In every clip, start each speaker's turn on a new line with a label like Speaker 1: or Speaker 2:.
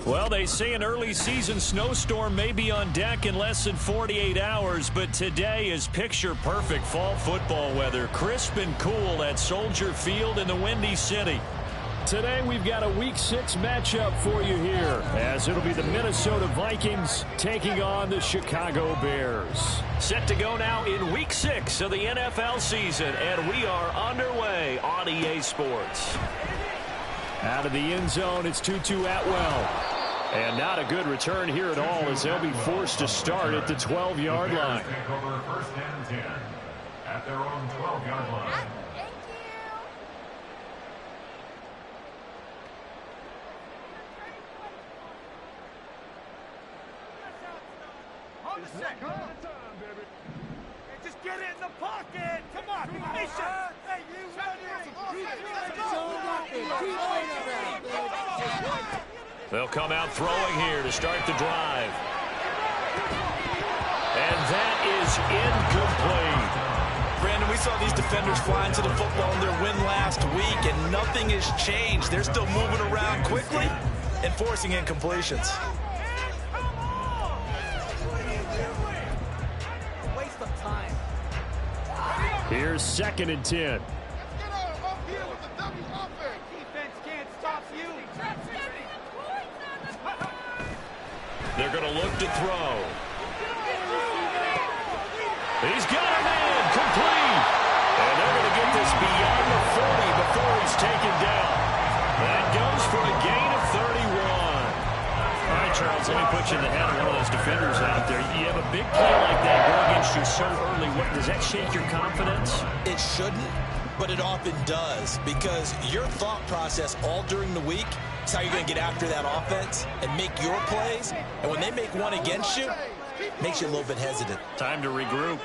Speaker 1: Well, they say an early season snowstorm may be on deck in less than 48 hours, but today is picture-perfect fall football weather. Crisp and cool at Soldier Field in the Windy City. Today we've got a Week 6 matchup for you here, as it'll be the Minnesota Vikings taking on the Chicago Bears. Set to go now in Week 6 of the NFL season, and we are underway on EA Sports. Out of the end zone, it's Tutu Atwell. And not a good return here at all, as they'll be forced to start at the 12-yard line.
Speaker 2: Take over first and 10 at their own 12-yard line.
Speaker 3: On the set. Hey, just get it in the pocket. Come on, be patient. Hey, you
Speaker 1: They'll come out throwing here to start the drive. And that is incomplete.
Speaker 4: Brandon, we saw these defenders fly into the football in their win last week, and nothing has changed. They're still moving around quickly and forcing incompletions.
Speaker 3: Waste of time.
Speaker 1: Here's 2nd and 10.
Speaker 3: Defense can't stop you.
Speaker 1: They're going to look to throw. He's got a man, complete. And they're going to get this beyond the 40 before he's taken down. That goes for a gain of 31. All right, Charles, let me put you in the head of one of those defenders out there. You have a big play like that go against you so early. What, does that shake your confidence?
Speaker 4: It shouldn't, but it often does, because your thought process all during the week is how you're going to get after that offense and make your plays. And when they make one against you, it makes you a little bit hesitant.
Speaker 1: Time to regroup.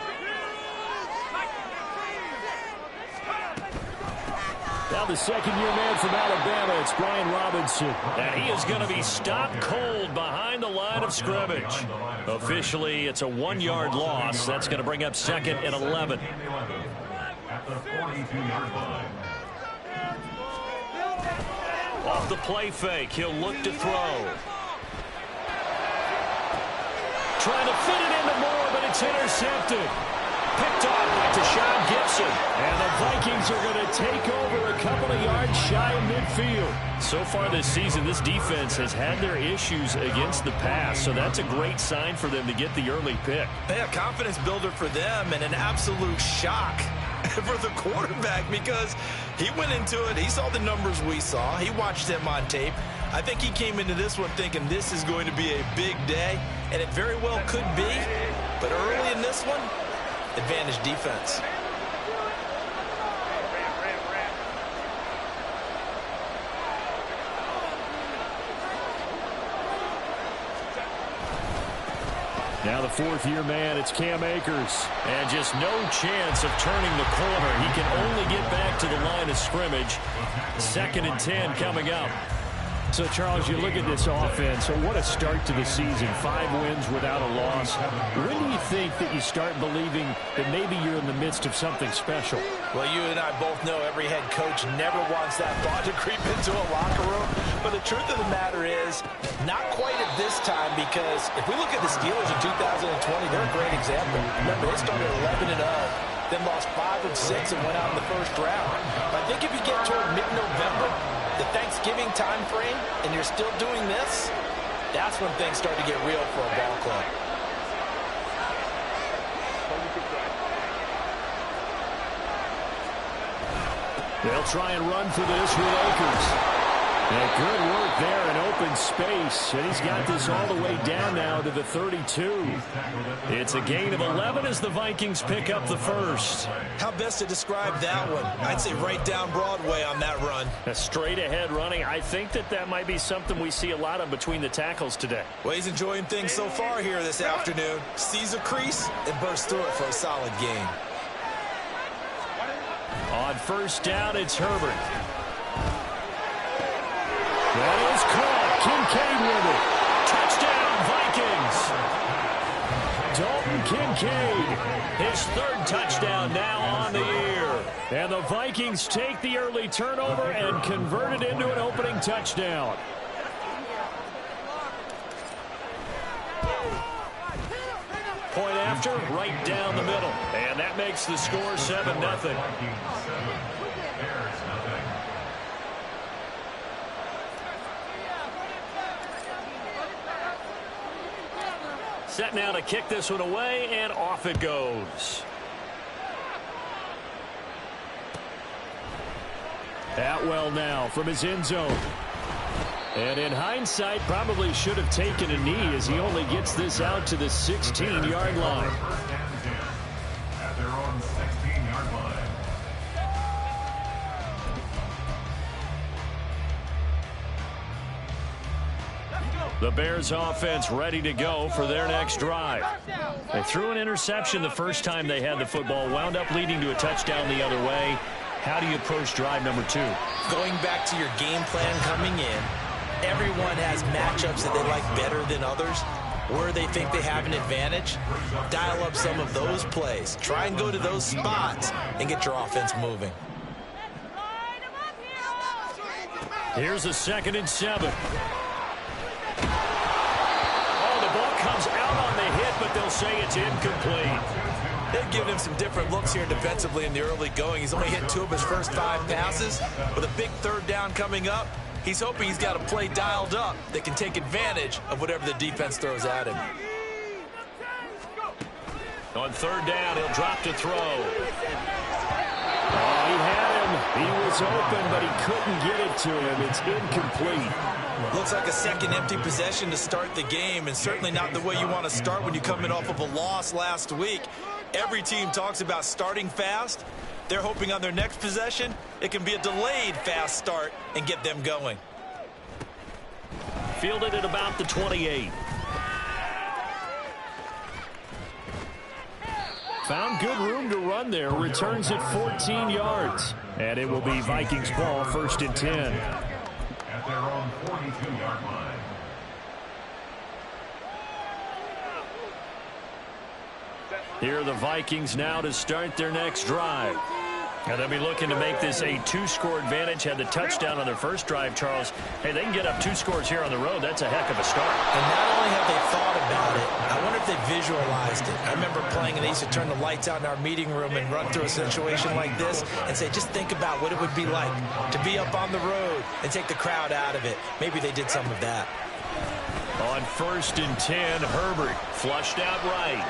Speaker 1: Now the second-year man from Alabama, it's Brian Robinson. And he is going to be stopped cold behind the line of scrimmage. Officially, it's a 1-yard loss. That's going to bring up 2nd and 11.
Speaker 2: At the 42-yard line.
Speaker 1: Off the play fake, he'll look to throw. Trying to fit it into Moore, but it's intercepted. Picked off by Tashawn Gibson. And the Vikings are going to take over a couple of yards shy of midfield. So far this season, this defense has had their issues against the pass, so that's a great sign for them to get the early pick.
Speaker 4: Yeah, confidence builder for them, and an absolute shock for the quarterback, because he went into it, he saw the numbers we saw, he watched him on tape. I think he came into this one thinking this is going to be a big day, and it very well could be, but early in this one, advantage defense.
Speaker 1: Now the 4th-year man, it's Cam Akers. And just no chance of turning the corner. He can only get back to the line of scrimmage. 2nd and 10 coming up. So, Charles, you look at this offense. So what a start to the season. 5 wins without a loss. When do you think that you start believing that maybe you're in the midst of something special?
Speaker 4: Well, you and I both know every head coach never wants that thought to creep into a locker room. But the truth of the matter is, not quite at this time, because if we look at the Steelers in 2020, they're a great example. Remember, they started 11-0, then lost 5 of 6 and went out in the first round. I think if you get toward mid-November, the Thanksgiving time frame, and you're still doing this, that's when things start to get real for a ball club.
Speaker 1: They'll try and run for this with Akers. And good work there in open space. And he's got this all the way down now to the 32. It's a gain of 11 as the Vikings pick up the first.
Speaker 4: How best to describe that one? I'd say right down Broadway on that run.
Speaker 1: A straight ahead running. I think that might be something we see a lot of between the tackles today.
Speaker 4: Well, he's enjoying things so far here this afternoon. Sees a crease and bursts through it for a solid gain.
Speaker 1: On first down, it's Herbert. That is caught. Kincaid with it. Touchdown, Vikings. Dalton Kincaid, his 3rd touchdown now on the year. And the Vikings take the early turnover and convert it into an opening touchdown. after, right down the middle. And that makes the score 7-0. Set now to kick this one away, and off it goes. Atwell now from his end zone. And in hindsight, probably should have taken a knee as he only gets this out to the 16-yard line.
Speaker 2: At their own 16-yard line.
Speaker 1: The Bears offense ready to go for their next drive. They threw an interception the first time they had the football, wound up leading to a touchdown the other way. How do you approach drive number 2?
Speaker 4: Going back to your game plan coming in, everyone has matchups that they like better than others. Where they think they have an advantage, dial up some of those plays. Try and go to those spots and get your offense moving.
Speaker 1: Here's a 2nd and 7. Comes out on the hit, but they'll say it's incomplete.
Speaker 4: They've given him some different looks here defensively in the early going. He's only hit 2 of his first 5 passes. With a big 3rd down coming up, he's hoping he's got a play dialed up that can take advantage of whatever the defense throws at him.
Speaker 1: On 3rd down, he'll drop to throw. Oh, he had him. He was open, but he couldn't get it to him. It's incomplete.
Speaker 4: Looks like a second empty possession to start the game, and certainly not the way you want to start when you come in off of a loss last week. Every team talks about starting fast. They're hoping on their next possession, it can be a delayed fast start and get them going.
Speaker 1: Fielded at about the 28. Found good room to run there. Returns at 14 yards. And it will be Vikings ball, 1st and 10.
Speaker 2: At their own 42-yard line.
Speaker 1: Here are the Vikings now to start their next drive. And they'll be looking to make this a 2-score advantage. Had the touchdown on their first drive, Charles. Hey, they can get up 2 scores here on the road. That's a heck of a start.
Speaker 4: And not only have they thought about it, I wonder if they visualized it. I remember playing, and they used to turn the lights out in our meeting room and run through a situation like this and say, just think about what it would be like to be up on the road and take the crowd out of it. Maybe they did some of that.
Speaker 1: On 1st and 10, Herbert flushed out right.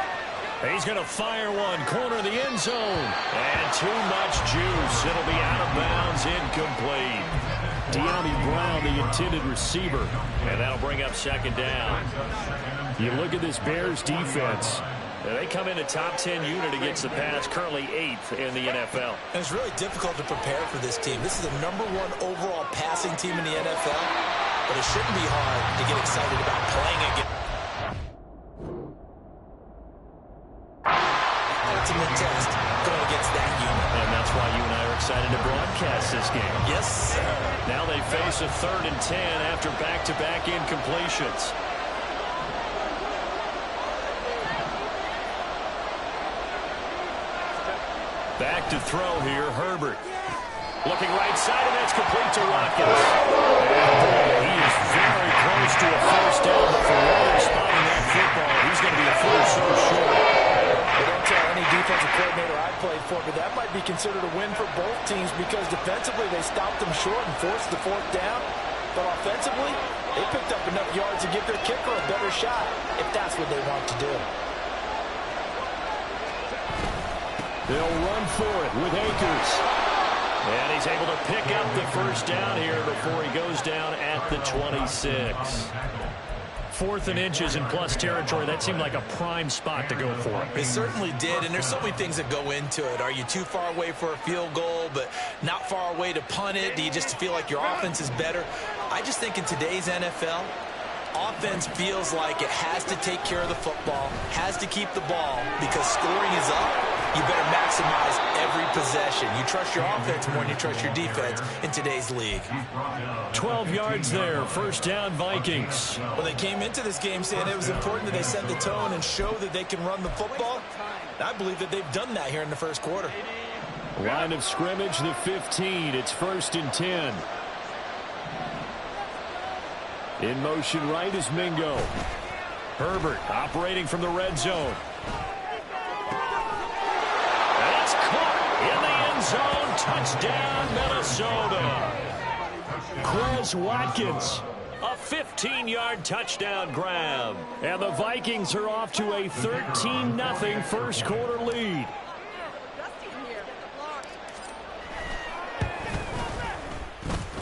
Speaker 1: He's going to fire one, corner of the end zone. And too much juice. It'll be out of bounds, incomplete. De'Ami Brown, the intended receiver. And that'll bring up 2nd down. You look at this Bears defense. They come in a top 10 unit against the pass, currently 8th in the NFL.
Speaker 4: And it's really difficult to prepare for this team. This is the #1 overall passing team in the NFL. But it shouldn't be hard to get excited about playing against. Ultimate test going against that unit.
Speaker 1: And that's why you and I are excited to broadcast this game.
Speaker 4: Yes, sir.
Speaker 1: Now they face a 3rd and 10 after back-to-back incompletions. Back to throw here, Herbert. Looking right side, and that's complete to Watkins. And he is very close to a first down, but for Waller spotting that football, he's going to be a foot or so short.
Speaker 4: I don't tell any defensive coordinator I played for, but that might be considered a win for both teams because defensively they stopped them short and forced the 4th down. But offensively, they picked up enough yards to give their kicker a better shot if that's what they want to do.
Speaker 1: They'll run for it with Akers. And he's able to pick up the first down here before he goes down at the 26. 4th and inches in plus territory. That seemed like a prime spot to go for.
Speaker 4: It certainly did, and there's so many things that go into it. Are you too far away for a field goal, but not far away to punt it? Do you just feel like your offense is better? I just think in today's NFL, offense feels like it has to take care of the football, has to keep the ball, because scoring is up. You better maximize every possession. You trust your offense more than you trust your defense in today's league.
Speaker 1: 12 yards there, 1st down Vikings.
Speaker 4: Well, they came into this game saying it was important that they set the tone and show that they can run the football. I believe that they've done that here in the first quarter.
Speaker 1: Line of scrimmage, the 15. It's 1st and 10. In motion right is Mingo. Herbert operating from the red zone. zone. Touchdown, Minnesota.
Speaker 5: Chris Watkins.
Speaker 1: A 15-yard touchdown grab.
Speaker 5: And the Vikings are off to a 13-0 first quarter lead.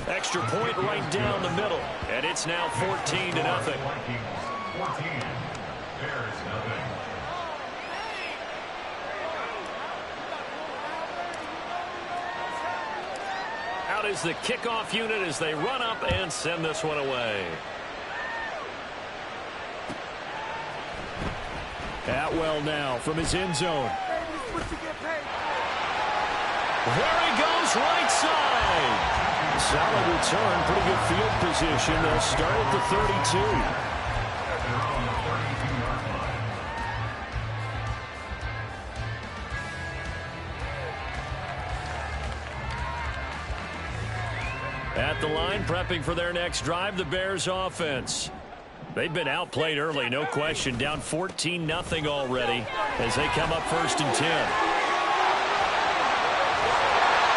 Speaker 1: Extra point right down the middle. And it's now 14-0.
Speaker 2: 14. Bears nothing.
Speaker 1: Out is the kickoff unit as they run up and send this one away.
Speaker 5: Atwell now from his end zone.
Speaker 1: There he goes, right side.
Speaker 5: Solid return, pretty good field position. They'll start at the 32.
Speaker 1: At the line, prepping for their next drive, the Bears offense. They've been outplayed early, no question. Down 14-0 already as they come up 1st and 10.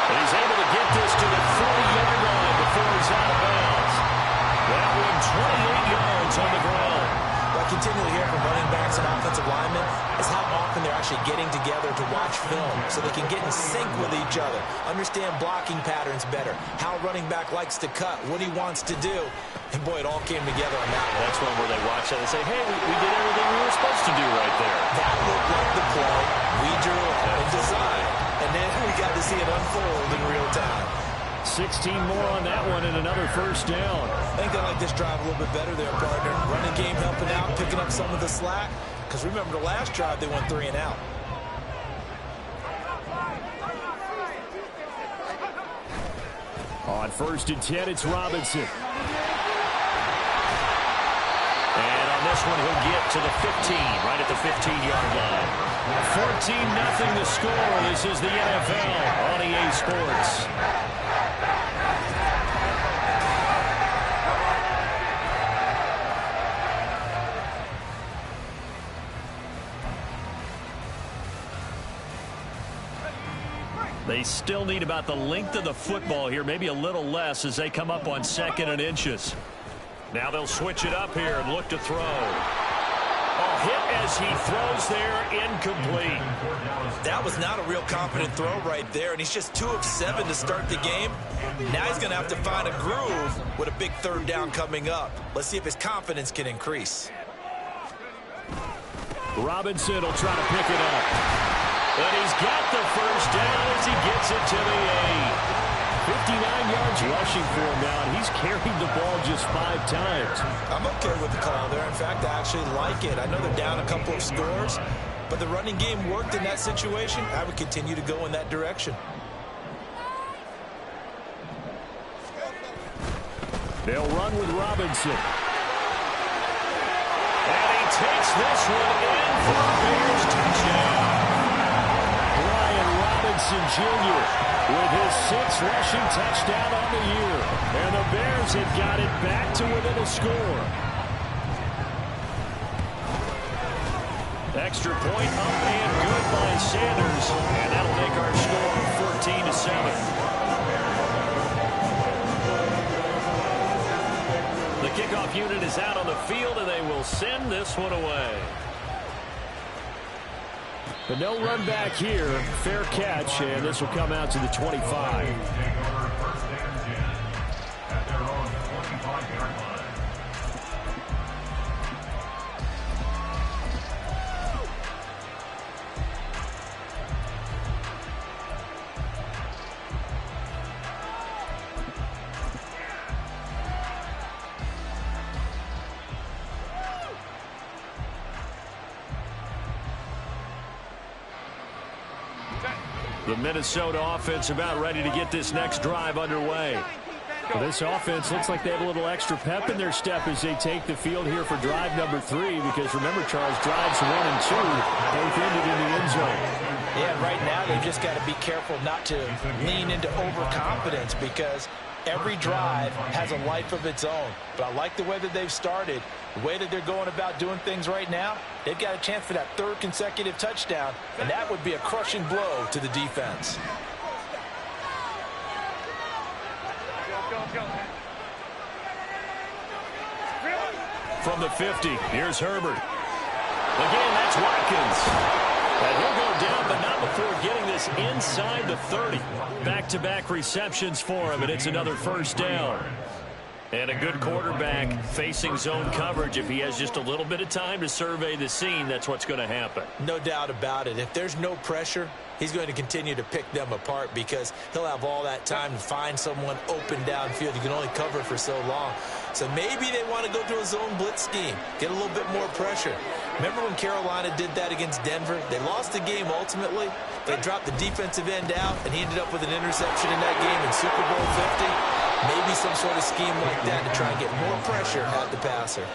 Speaker 1: And he's able to get this to the 40-yard line before he's out of bounds. That one 28 yards on the ground.
Speaker 4: What I continually hear from running backs and offensive linemen is how often they're actually getting together to watch film so they can get in sync with each other, understand blocking patterns better, how a running back likes to cut, what he wants to do. And, boy, it all came together on that one.
Speaker 1: That's one where they watch that and say, hey, we did everything we were supposed to do right there.
Speaker 4: That looked like the play we drew and designed. And then we got to see it unfold in real time.
Speaker 5: 16 more on that one and another first down.
Speaker 4: I think they like this drive a little bit better there, partner. Running game helping out, picking up some of the slack. Because remember, the last drive they went 3 and out.
Speaker 5: On 1st and 10, it's Robinson.
Speaker 1: And on this one, he'll get to the 15, right at the 15-yard line. 14-0 the score. This is the NFL on EA Sports. They still need about the length of the football here, maybe a little less as they come up on 2nd and inches. Now they'll switch it up here and look to throw. A hit as he throws there, incomplete.
Speaker 4: That was not a real confident throw right there, and he's just 2 of 7 to start the game. Now he's going to have to find a groove with a big 3rd down coming up. Let's see if his confidence can increase.
Speaker 5: Robinson will try to pick it up.
Speaker 1: But he's got the first down as he gets it to the 8.
Speaker 5: 59 yards rushing for him now, and he's carried the ball just 5 times.
Speaker 4: I'm okay with the call there. In fact, I actually like it. I know they're down a couple of scores, but the running game worked in that situation. I would continue to go in that direction.
Speaker 5: They'll run with Robinson.
Speaker 1: And he takes this one in for a Bears touchdown.
Speaker 5: Robinson Jr. with his 6th rushing touchdown on the year. And the Bears have got it back to within a score.
Speaker 1: Extra point up and good by Sanders. And that'll make our score 14-7. The kickoff unit is out on the field, and they will send this one away.
Speaker 5: But no run back here. Fair catch, and this will come out to the 25.
Speaker 2: At their own 25-yard line.
Speaker 1: The Minnesota offense about ready to get this next drive underway.
Speaker 5: Well, this offense looks like they have a little extra pep in their step as they take the field here for drive number 3, because remember, Charles, drives 1 and 2 both ended in the end zone.
Speaker 4: Yeah, right now they've just got to be careful not to lean into overconfidence, because every drive has a life of its own. But I like the way that they've started, the way that they're going about doing things right now. They've got a chance for that 3rd consecutive touchdown, and that would be a crushing blow to the defense.
Speaker 1: From the 50, here's Herbert. Again, that's Watkins. And he'll go down, but not before getting this inside the 30. Back-to-back receptions for him, and it's another first down. And a good quarterback facing zone coverage. If he has just a little bit of time to survey the scene, that's what's going to happen.
Speaker 4: No doubt about it. If there's no pressure, he's going to continue to pick them apart because he'll have all that time to find someone open downfield. You can only cover for so long. So maybe they want to go to a zone blitz scheme, get a little bit more pressure. Remember when Carolina did that against Denver? They lost the game ultimately. They dropped the defensive end out, and he ended up with an interception in that game in Super Bowl 50. Maybe some sort of scheme like that to try and get more pressure at the passer.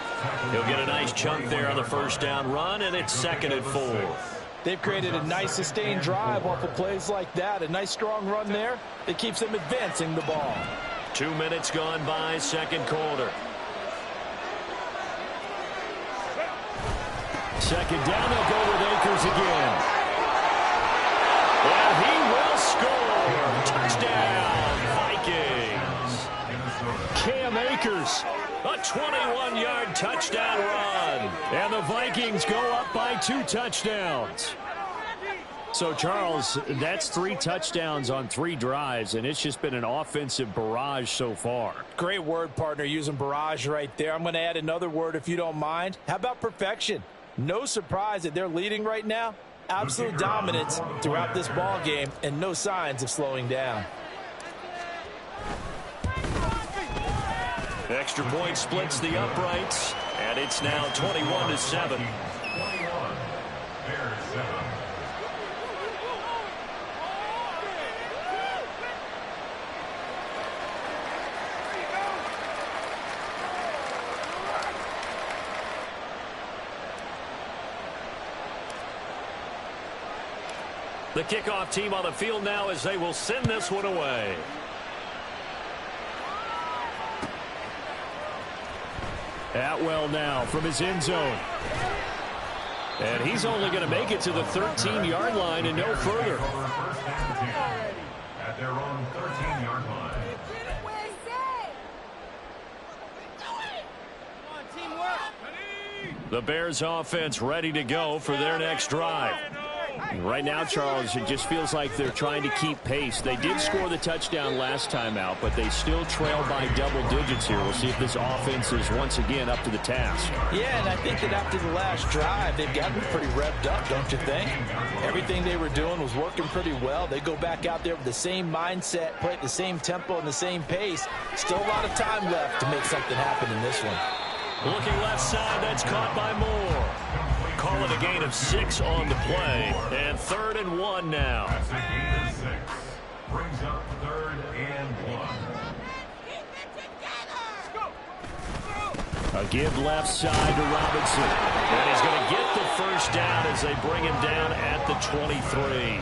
Speaker 1: He'll get a nice chunk there on the first down run, and it's 2nd and 4.
Speaker 6: They've created a nice sustained drive off of plays like that. A nice strong run there that keeps them advancing the ball.
Speaker 1: 2 minutes gone by, second quarter. Second down, they'll go with Akers again. And he will score. Touchdown, Vikings. Cam Akers, a 21-yard touchdown run. And the Vikings go up by 2 touchdowns. So, Charles, that's 3 touchdowns on 3 drives, and it's just been an offensive barrage so far.
Speaker 6: Great word, partner, using barrage right there. I'm going to add another word if you don't mind. How about perfection? No surprise that they're leading right now. Absolute dominance throughout this ball game and no signs of slowing down.
Speaker 1: Extra point splits the uprights, and it's now 21-7. The kickoff team on the field now as they will send this one away. Atwell now from his end zone. And he's only going to make it to the 13-yard line and no further.
Speaker 2: At their own 13-yard line.
Speaker 1: The Bears offense ready to go for their next drive. Right now, Charles, it just feels like they're trying to keep pace. They did score the touchdown last time out, but they still trail by double digits here. We'll see if this offense is once again up to the task.
Speaker 6: Yeah, and I think that after the last drive, they've gotten pretty revved up, don't you think? Everything they were doing was working pretty well. They go back out there with the same mindset, play at the same tempo and the same pace. Still a lot of time left to make something happen in this one.
Speaker 1: Looking left side, that's caught by Moore. Call it a gain of 6 on the play, and 3rd and 1 now.
Speaker 2: That's a gain of 6. Brings up 3rd and 1.
Speaker 1: A give left side to Robinson. And he's going to get the first down as they bring him down at the 23.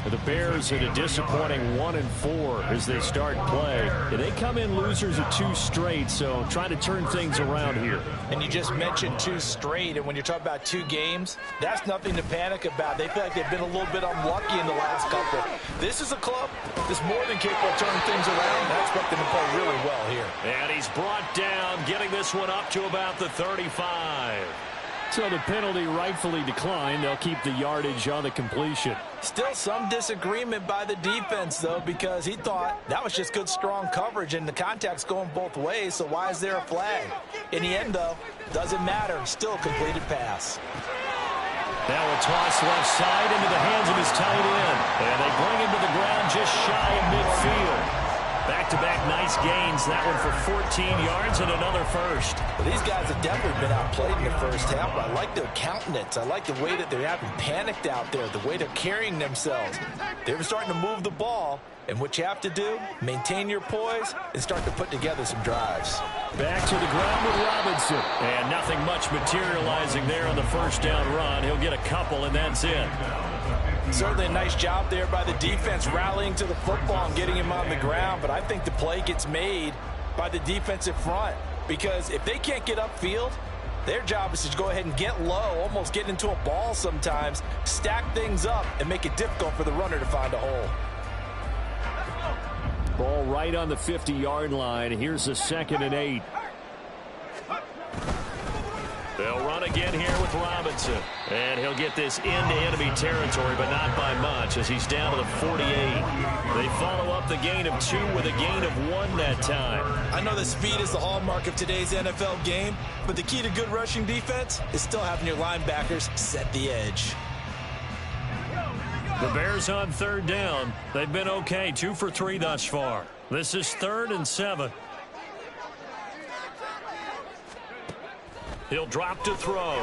Speaker 1: The Bears at a disappointing 1-4 as they start play. They come in losers of 2 straight, so trying to turn things around here.
Speaker 6: And you just mentioned 2 straight, and when you're talking about 2 games, that's nothing to panic about. They feel like they've been a little bit unlucky in the last couple. This is a club that's more than capable of turning things around. I expect them to play really well here.
Speaker 1: And he's brought down, getting this one up to about the 35. So the penalty rightfully declined. They'll keep the yardage on the completion.
Speaker 6: Still some disagreement by the defense, though, because he thought that was just good, strong coverage, and the contact's going both ways, so why is there a flag? In the end, though, doesn't matter. Still a completed pass.
Speaker 1: Now a toss left side into the hands of his tight end. And they bring him to the ground just shy of midfield. Back-to-back nice gains. That one for 14 yards and another first.
Speaker 6: Well, these guys have definitely been outplayed in the first half, but I like their countenance. I like the way that they haven't panicked out there, the way they're carrying themselves. They're starting to move the ball, and what you have to do, maintain your poise and start to put together some drives.
Speaker 1: Back to the ground with Robinson. And nothing much materializing there on the first down run. He'll get a couple, and that's it.
Speaker 6: Certainly a nice job there by the defense rallying to the football and getting him on the ground, but I think the play gets made by the defensive front because if they can't get upfield, their job is to go ahead and get low, almost get into a ball sometimes, stack things up, and make it difficult for the runner to find a hole.
Speaker 5: Ball right on the 50-yard line. Here's a 2nd and 8.
Speaker 1: They'll run again here with Robinson. And he'll get this into enemy territory, but not by much as he's down to the 48. They follow up the gain of 2 with a gain of 1 that time.
Speaker 6: I know that speed is the hallmark of today's NFL game, but the key to good rushing defense is still having your linebackers set the edge.
Speaker 1: The Bears on 3rd down. They've been okay, 2 for 3 thus far. This is 3rd and 7. He'll drop to throw.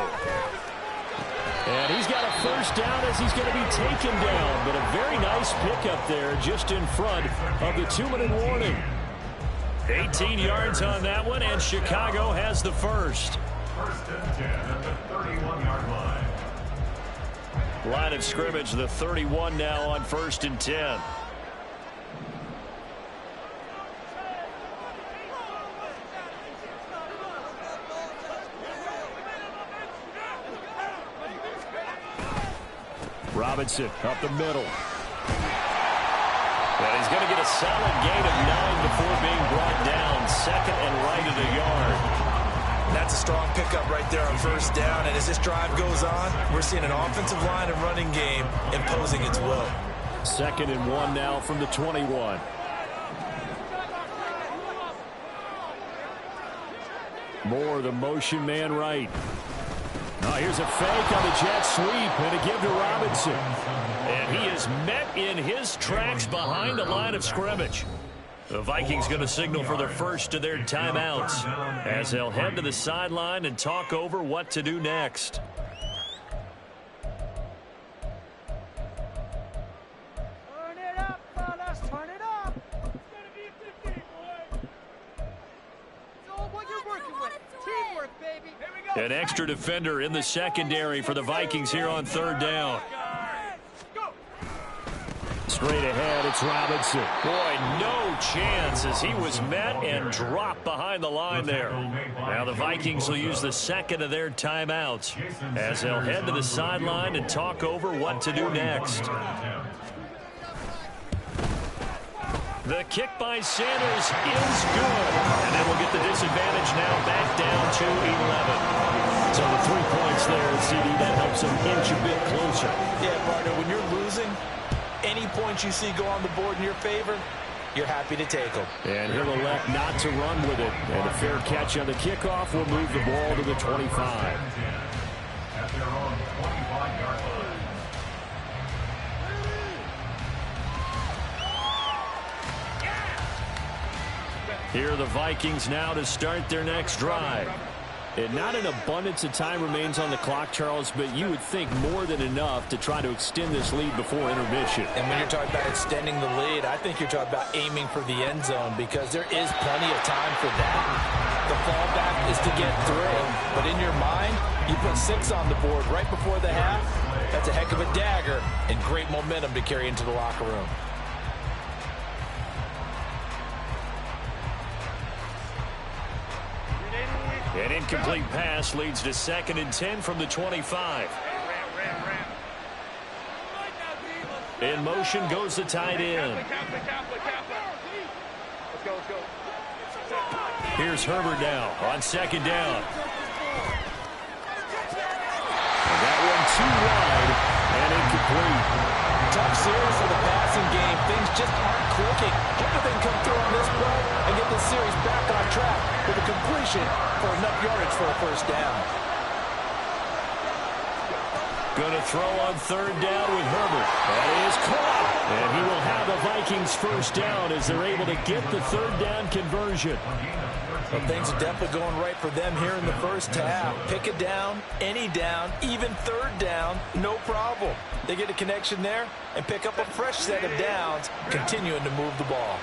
Speaker 5: And he's got a 1st down as he's going to be taken down. But a very nice pickup there just in front of the 2-minute warning.
Speaker 1: 18 yards on that one, and Chicago has the first.
Speaker 2: 1st and 10 at the 31-yard line.
Speaker 1: Line of scrimmage, the 31 now on 1st and 10.
Speaker 5: Robinson up the middle.
Speaker 1: And he's going to get a solid gain of 9 before being brought down. 2nd and right at a yard.
Speaker 6: That's a strong pickup right there on 1st down. And as this drive goes on, we're seeing an offensive line and running game imposing its will.
Speaker 5: 2nd and 1 now from the 21. Moore, the motion man right. Oh, here's a fake on the jet sweep and a give to Robinson.
Speaker 1: And he is met in his tracks behind the line of scrimmage. The Vikings going to signal for the first of their timeouts as they'll head to the sideline and talk over what to do next.
Speaker 3: Turn it up, fellas. Turn it up. It's going to be 15, boy. It's all what you're working with. Teamwork, baby. Here we go.
Speaker 1: An extra defender in the secondary for the Vikings here on 3rd down.
Speaker 5: Straight ahead, it's Robinson.
Speaker 1: Boy, no chance as he was met and dropped behind the line there. Now the Vikings will use the 2nd of their timeouts as they'll head to the sideline and talk over what to do next. The kick by Sanders is good. And then we'll get the disadvantage now back down to 11.
Speaker 5: So the 3 points there, CD, that helps them inch a bit closer.
Speaker 6: Yeah, partner, when you're losing, any points you see go on the board in your favor, you're happy to take them.
Speaker 5: And he'll elect not to run with it. And a fair catch on the kickoff will move the ball to the 25.
Speaker 2: At their own 25-yard line.
Speaker 1: Here are the Vikings now to start their next drive.
Speaker 5: And not an abundance of time remains on the clock, Charles, but you would think more than enough to try to extend this lead before intermission.
Speaker 6: And when you're talking about extending the lead, I think you're talking about aiming for the end zone because there is plenty of time for that. The fallback is to get 3. But in your mind, you put 6 on the board right before the half. That's a heck of a dagger and great momentum to carry into the locker room.
Speaker 1: An incomplete pass leads to 2nd and 10 from the 25. In motion goes the tight end. Here's Herbert now on 2nd down.
Speaker 5: And that one too wide and incomplete.
Speaker 6: Tough series for the passing game. Things just aren't clicking. Hope they can come through on this play and get this series back on track with a completion for enough yardage for a 1st down.
Speaker 1: Going to throw on 3rd down with Herbert. That is caught. And he will have the Vikings 1st down as they're able to get the 3rd down conversion.
Speaker 6: Well, things are definitely going right for them here in the 1st half. Pick a down, any down, even 3rd down, no problem. They get a connection there and pick up a fresh set of downs, continuing to move the ball.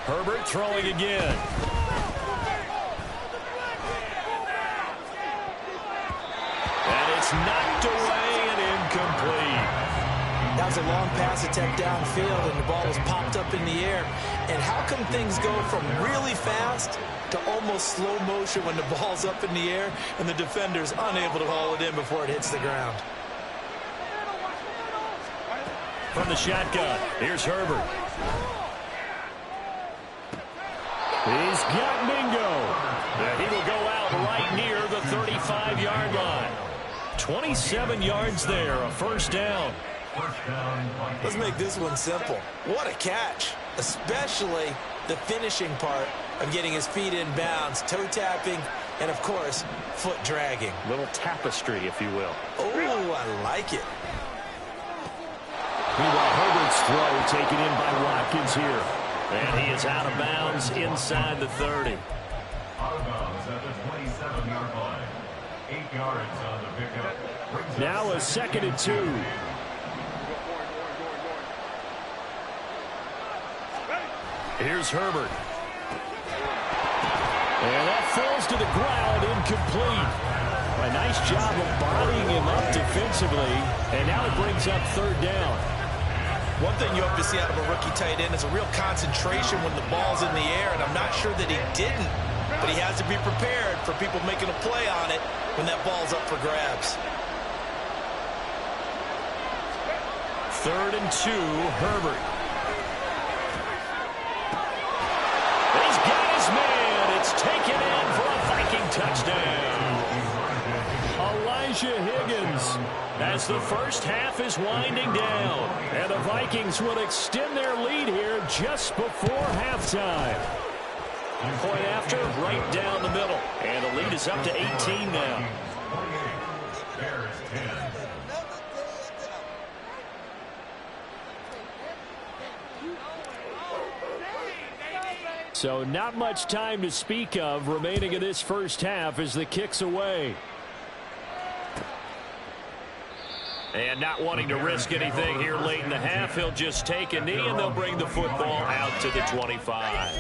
Speaker 1: Herbert throwing again. And it's knocked away and incomplete.
Speaker 6: That was a long pass attempt downfield, and the ball was popped up in the air. And how come things go from really fast to almost slow motion when the ball's up in the air and the defender's unable to haul it in before it hits the ground?
Speaker 1: from the shotgun. Here's Herbert. He's got Mingo. And he will go out right near the 35-yard line. 27 yards there, a first down.
Speaker 6: Let's make this one simple. What a catch, especially the finishing part of getting his feet in bounds, toe tapping, and of course, foot dragging.
Speaker 1: Little tapestry, if you will.
Speaker 6: Oh, I like it.
Speaker 1: Meanwhile, Herbert's throw taken in by Watkins here. And he is out of bounds inside the 30.
Speaker 2: Out of bounds at the 27-yard line. 8 yards on the pickup.
Speaker 1: Now a 2nd and 2. Here's Herbert. And that falls to the ground, incomplete. A nice job of bodying him up defensively. And now it brings up 3rd down.
Speaker 6: One thing you hope to see out of a rookie tight end is a real concentration when the ball's in the air, and I'm not sure that he didn't, but he has to be prepared for people making a play on it when that ball's up for grabs.
Speaker 1: 3rd and 2, Herbert. He's got his man. It's taken in for a Viking touchdown. Elijah Higgins, as the first half is winding down, and the Vikings will extend their lead here just before halftime. Point after, right down the middle, and the lead is up to 18 now.
Speaker 2: Bears 10.
Speaker 1: So not much time to speak of remaining in this first half as the kick's away. And not wanting to risk anything here late in the half, he'll just take a knee and they'll bring the football out to the 25.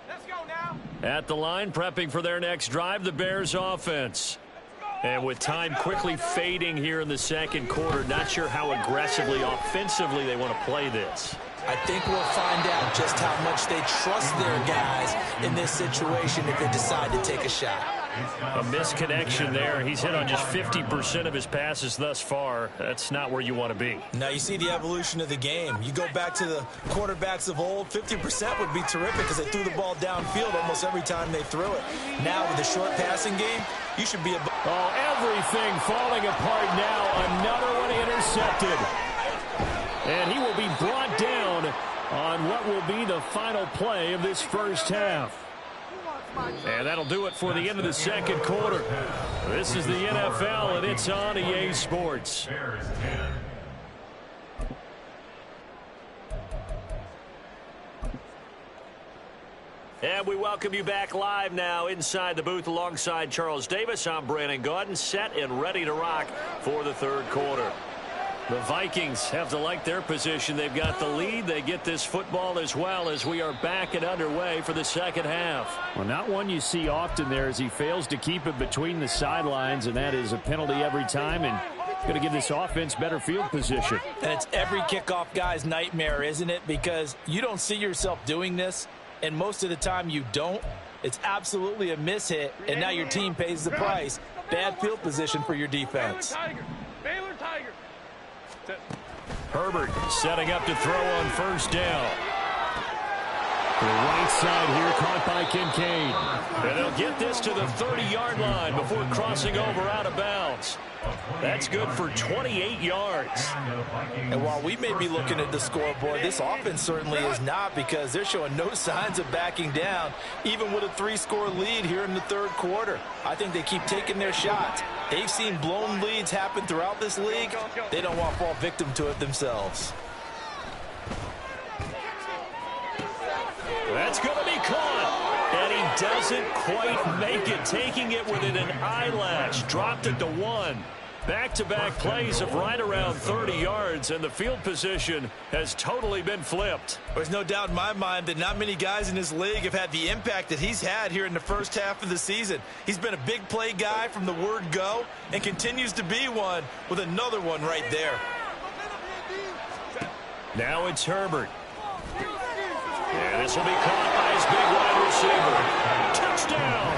Speaker 3: Let's go now.
Speaker 1: At the line, prepping for their next drive, the Bears offense. And with time quickly fading here in the 2nd quarter, not sure how aggressively, offensively they want to play this.
Speaker 6: I think we'll find out just how much they trust their guys in this situation if they decide to take a shot.
Speaker 1: A misconnection there. He's hit on just 50% of his passes thus far. That's not where you want to be.
Speaker 6: Now you see the evolution of the game. You go back to the quarterbacks of old, 50% would be terrific because they threw the ball downfield almost every time they threw it. Now with the short passing game, you should be
Speaker 1: Oh, everything falling apart now. Another one intercepted. And he will be brought down on what will be the final play of this first half. And that'll do it for the end of the 2nd quarter. This is the NFL, and it's on EA Sports.
Speaker 2: Bears 10.
Speaker 1: And we welcome you back live now inside the booth alongside Charles Davis. I'm Brandon Gaudin, set and ready to rock for the 3rd quarter. The Vikings have to like their position. They've got the lead. They get this football as well as we are back and underway for the 2nd half.
Speaker 5: Well, not one you see often there as he fails to keep it between the sidelines, and that is a penalty every time, and going to give this offense better field position.
Speaker 6: And it's every kickoff guy's nightmare, isn't it? Because you don't see yourself doing this, and most of the time you don't. It's absolutely a mishit, and now your team pays the price. Bad field position for your defense.
Speaker 3: Baylor Tiger.
Speaker 1: Herbert setting up to throw on 1st down. The right side here caught by Kincaid. And they'll get this to the 30-yard line before crossing over out of bounds. That's good for 28 yards.
Speaker 6: And while we may be looking at the scoreboard, this offense certainly is not, because they're showing no signs of backing down, even with a 3-score lead here in the 3rd quarter. I think they keep taking their shots. They've seen blown leads happen throughout this league. They don't want to fall victim to it themselves.
Speaker 1: That's going to be caught. And he doesn't quite make it, taking it within an eyelash. Dropped it to 1. Back-to-back plays of right around 30 yards, and the field position has totally been flipped.
Speaker 6: There's no doubt in my mind that not many guys in this league have had the impact that he's had here in the first half of the season. He's been a big play guy from the word go and continues to be one with another one right there.
Speaker 1: Now it's Herbert. And this will be caught by his big wide receiver. Touchdown!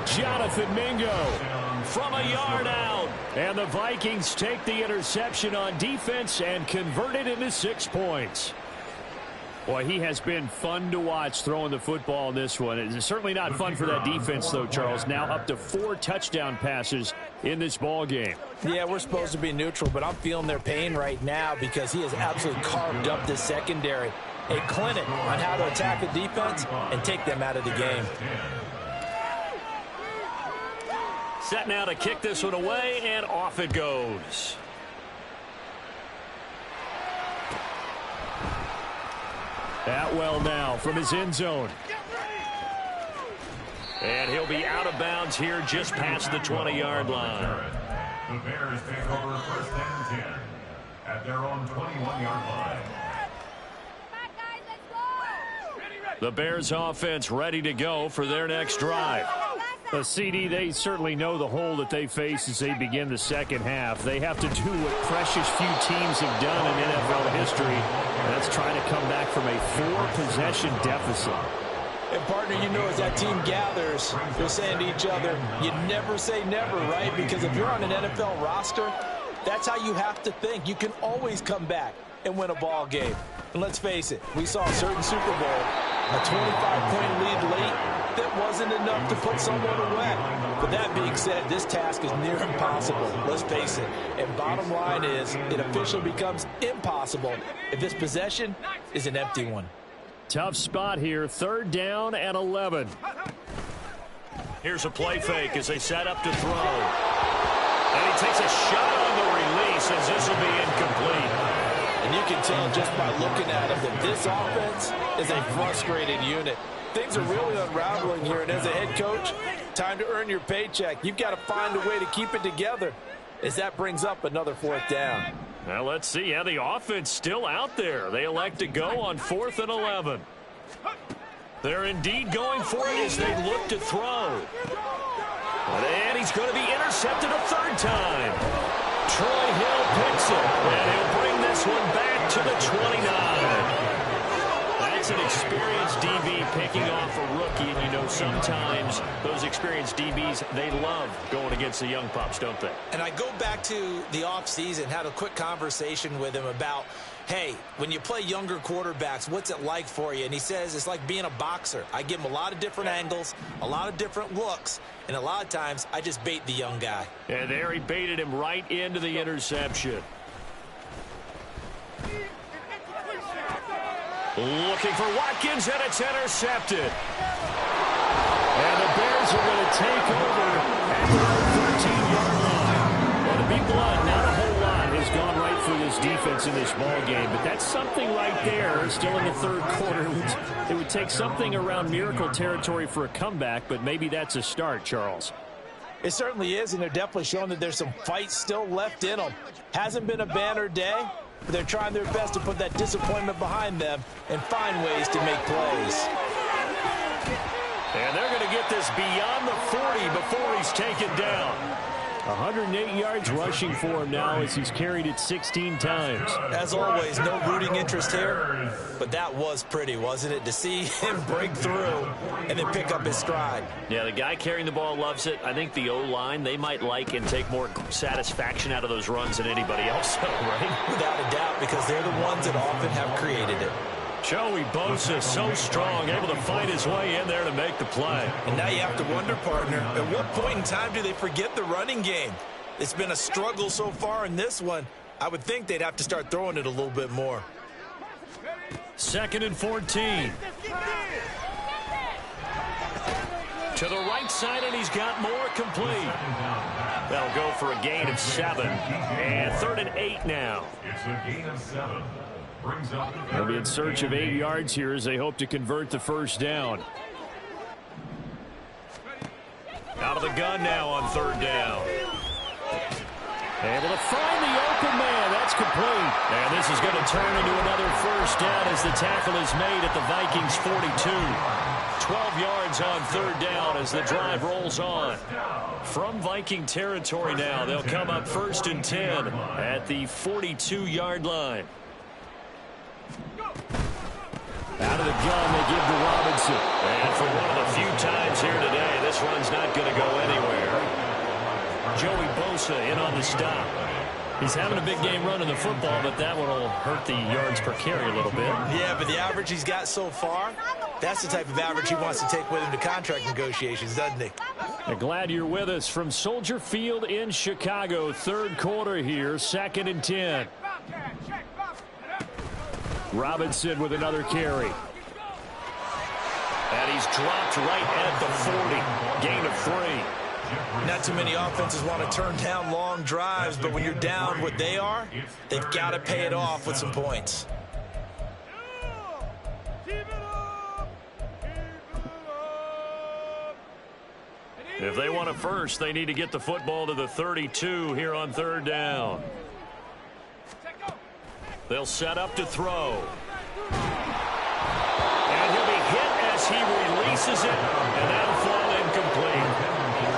Speaker 1: Jonathan Mingo from a yard out.
Speaker 5: And the Vikings take the interception on defense and convert it into 6 points. Boy, he has been fun to watch throwing the football in this one. It's certainly not fun for that defense, though, Charles. Now up to 4 touchdown passes in this ball game.
Speaker 6: Yeah, we're supposed to be neutral, but I'm feeling their pain right now because he has absolutely carved up this secondary. A clinic on how to attack a defense and take them out of the game.
Speaker 1: Set now to kick this one away, and off it goes.
Speaker 5: Atwell now from his end zone.
Speaker 1: And he'll be out of bounds here just past the 20-yard line.
Speaker 2: The Bears take over 1st and 10 at their own 21-yard line.
Speaker 1: The Bears offense ready to go for their next drive.
Speaker 5: CD, they certainly know the hole that they face as they begin the second half. They have to do what precious few teams have done in NFL history. And that's trying to come back from a 4-possession deficit.
Speaker 6: And, partner, you know, as that team gathers, they're saying to each other, you never say never, right? Because if you're on an NFL roster, that's how you have to think. You can always come back and win a ball game. And let's face it, we saw a certain Super Bowl, a 25-point lead late. That wasn't enough to put someone away. But that being said, this task is near impossible. Let's face it. And bottom line is, it officially becomes impossible if this possession is an empty one.
Speaker 5: Tough spot here. 3rd down and 11.
Speaker 1: Here's a play fake as they set up to throw. And he takes a shot on the release as this will be incomplete.
Speaker 6: And you can tell just by looking at him that this offense is a frustrated unit. Things are really unraveling here, and as a head coach, time to earn your paycheck. You've got to find a way to keep it together as that brings up another 4th down.
Speaker 1: Now let's see. Yeah, the offense still out there. They elect to go on 4th and 11. They're indeed going for it as they look to throw. And he's going to be intercepted a 3rd time. Troy Hill picks it, and he'll bring this one back to the 29. That's an experienced DB picking off a rookie, and you know sometimes those experienced DBs, they love going against the young pups, don't they?
Speaker 6: And I go back to the offseason, had a quick conversation with him about, hey, when you play younger quarterbacks, what's it like for you? And he says it's like being a boxer. I give him a lot of different angles, a lot of different looks, and a lot of times I just bait the young guy.
Speaker 1: And there he baited him right into the interception. Looking for Watkins, and it's intercepted.
Speaker 5: And the Bears are going to take over at the 13-yard line. Well, to be blunt, not a whole lot has gone right for this defense in this ball game, but that's something right there. Still in the 3rd quarter. It would take something around miracle territory for a comeback, but maybe that's a start, Charles.
Speaker 6: It certainly is, and they're definitely showing that there's some fight still left in them. Hasn't been a banner day. They're trying their best to put that disappointment behind them and find ways to make plays.
Speaker 1: And they're going to get this beyond the 40 before he's taken down.
Speaker 5: 108 yards rushing for him now as he's carried it 16 times.
Speaker 6: As always, no rooting interest here, but that was pretty, wasn't it? To see him break through and then pick up his stride.
Speaker 1: Yeah, the guy carrying the ball loves it. I think the O-line, they might like and take more satisfaction out of those runs than anybody else, right?
Speaker 6: Without a doubt, because they're the ones that often have created it.
Speaker 1: Joey Bosa, so strong, able to find his way in there to make the play.
Speaker 6: And now you have to wonder, partner, at what point in time do they forget the running game? It's been a struggle so far in this one. I would think they'd have to start throwing it a little bit more.
Speaker 1: 2nd and 14. To the right side, and he's got more complete. That'll go for a gain of 7. And 3rd and 8 now.
Speaker 2: It's a gain of 7.
Speaker 5: They'll be in search of 8 yards here as they hope to convert the 1st down.
Speaker 1: Out of the gun now on 3rd down.
Speaker 5: Able to find the open man. That's complete.
Speaker 1: And this is going to turn into another 1st down as the tackle is made at the Vikings 42. 12 yards on 3rd down as the drive rolls on. From Viking territory now, they'll come up 1st and 10 at the 42-yard line.
Speaker 5: Out of the gun, they give to Robinson.
Speaker 1: And for one of the few times here today, this run's not going to go anywhere. Joey Bosa in on the stop. He's having a big game running the football, but that one will hurt the yards per carry a little bit.
Speaker 6: Yeah, but the average he's got so far, that's the type of average he wants to take with him to contract negotiations, doesn't he?
Speaker 1: I'm glad you're with us from Soldier Field in Chicago. Third quarter here, 2nd and 10. Robinson with another carry. And he's dropped right at the 40. Gain of 3.
Speaker 6: Not too many offenses want to turn down long drives, but when you're down what they are, they've got to pay it off with some points.
Speaker 1: If they want a first, they need to get the football to the 32 here on 3rd down. They'll set up to throw. And he'll be hit as he releases it, and that'll fall incomplete.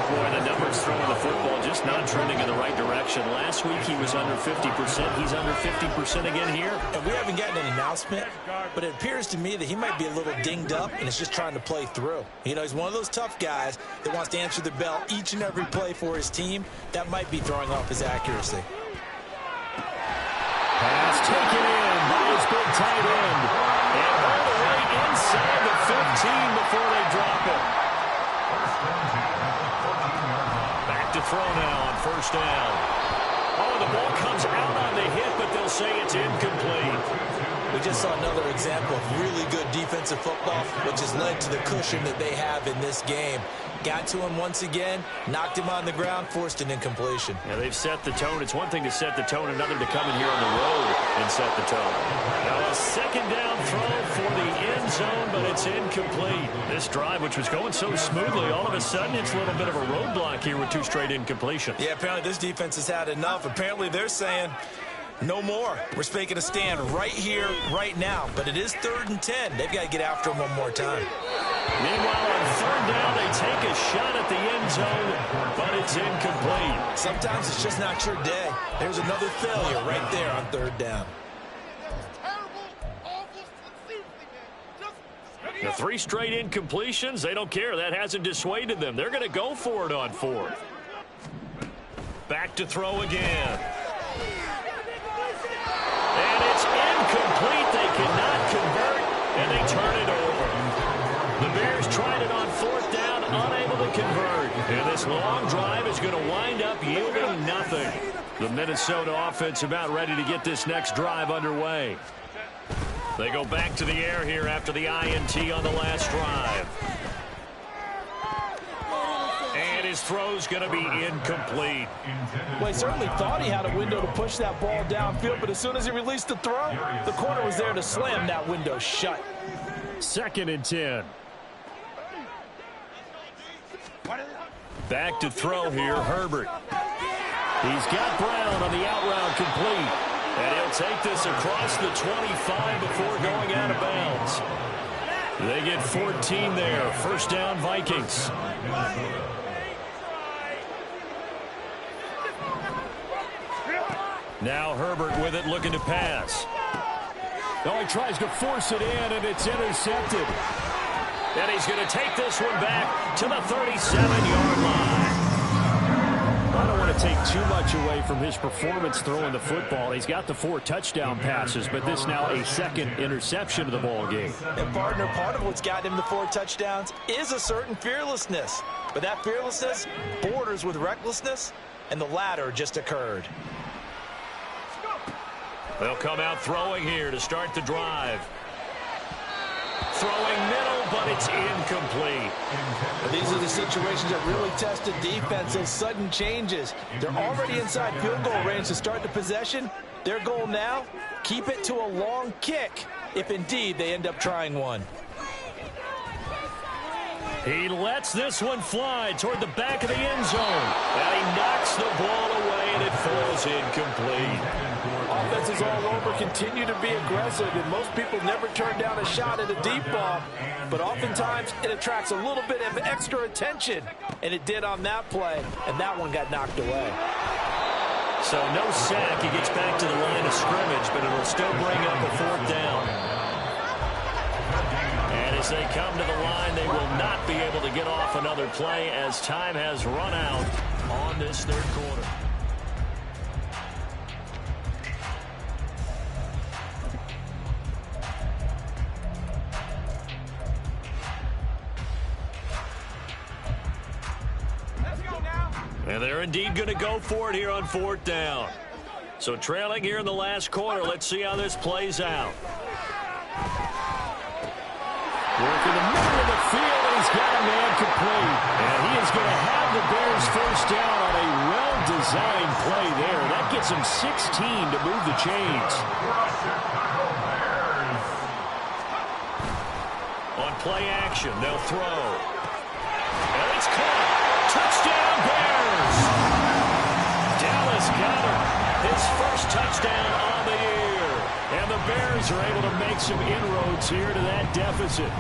Speaker 1: Boy, the numbers throwing the football just not trending in the right direction. Last week he was under 50%. He's under 50% again here.
Speaker 6: And we haven't gotten an announcement, but it appears to me that he might be a little dinged up and is just trying to play through. You know, he's one of those tough guys that wants to answer the bell each and every play for his team. That might be throwing off his accuracy.
Speaker 1: Pass taken in by his big tight end. And all the way inside the 15 before they drop it. Back to throw now on 1st down. Oh, the ball comes out on the hit, but they'll say it's incomplete.
Speaker 6: We just saw another example of really good defensive football, which has led to the cushion that they have in this game. Got to him once again, knocked him on the ground, forced an incompletion.
Speaker 1: Yeah, they've set the tone. It's one thing to set the tone, another to come in here on the road and set the tone. Now a 2nd down throw for the end zone, but it's incomplete. This drive, which was going so smoothly, all of a sudden it's a little bit of a roadblock here with 2 straight incompletions.
Speaker 6: Yeah, apparently this defense has had enough. Apparently they're saying, no more. We're making a stand right here, right now. But it is 3rd and 10. They've got to get after him one more time.
Speaker 1: Meanwhile, on 3rd down, they take a shot at the end zone, but it's incomplete.
Speaker 6: Sometimes it's just not your day. There's another failure right there on 3rd down.
Speaker 1: The 3 straight incompletions, they don't care. That hasn't dissuaded them. They're going to go for it on 4th. Back to throw again. And it's incomplete. They cannot convert, and they turn it over. The Bears tried it on 4th down, unable to convert. And this long drive is going to wind up yielding nothing. The Minnesota offense about ready to get this next drive underway. They go back to the air here after the INT on the last drive. And his throw's going to be incomplete.
Speaker 6: Well, he certainly thought he had a window to push that ball downfield, but as soon as he released the throw, the corner was there to slam that window shut.
Speaker 1: 2nd and 10. Back to throw here, Herbert. He's got Brown on the out route complete. And he'll take this across the 25 before going out of bounds. They get 14 there. 1st down, Vikings. Now Herbert with it, looking to pass. Oh, he tries to force it in, and it's intercepted. And he's going to take this one back to the 37-yard line. I don't want to take too much away from his performance throwing the football. He's got the 4 touchdown passes, but this now a 2nd interception of the ball game.
Speaker 6: And, partner, part of what's gotten him the 4 touchdowns is a certain fearlessness. But that fearlessness borders with recklessness, and the latter just occurred.
Speaker 1: They'll come out throwing here to start the drive. Throwing middle, but it's incomplete.
Speaker 6: These are the situations that really test the defense, those sudden changes. They're already inside field goal range to start the possession. Their goal now, keep it to a long kick, if indeed they end up trying one.
Speaker 1: He lets this one fly toward the back of the end zone. And he knocks the ball away, and it falls incomplete.
Speaker 6: Offenses all over continue to be aggressive, and most people never turn down a shot at a deep ball. But oftentimes, it attracts a little bit of extra attention. And it did on that play, and that one got knocked away.
Speaker 1: So no sack. He gets back to the line of scrimmage, but it'll still bring up a 4th down. And As they come to the line, they will not be able to get off another play as time has run out on this third quarter. And they're indeed going to go for it here on 4th down. So trailing here in the last quarter. Let's see how this plays out.
Speaker 5: Work in the middle of the field, and he's got a man complete. And he is going to have the Bears first down on a well-designed play there. That gets him 16 to move the chains.
Speaker 1: On play action, they'll throw. And it's caught. Touchdown, Bears! Dallas got him. His first touchdown on the year. And the Bears are able to make some inroads here to that deficit.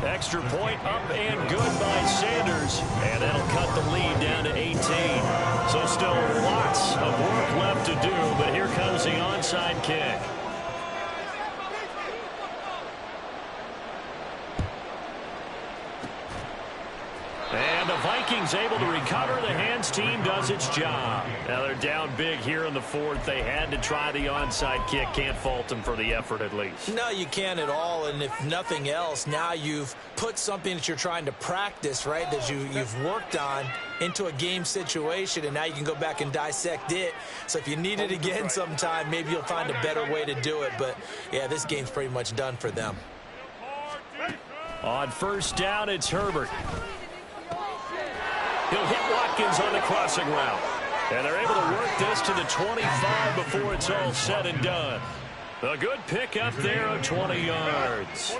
Speaker 1: Extra point up and good by Sanders. And that'll cut the lead down to 18. So still lots of work left to do, but here comes the onside kick. And the Vikings able to recover. The hands team does its job. Now they're down big here in the 4th. They had to try the onside kick. Can't fault them for the effort at least.
Speaker 6: No, you can't at all. And if nothing else, now you've put something that you're trying to practice, right, that you've worked on into a game situation, and now you can go back and dissect it. So if you need it again sometime, maybe you'll find a better way to do it. But, yeah, this game's pretty much done for them.
Speaker 1: On 1st down, it's Herbert. He'll hit Watkins on the crossing route. And they're able to work this to the 25 before it's all said and done. A good pick up there of 20 yards.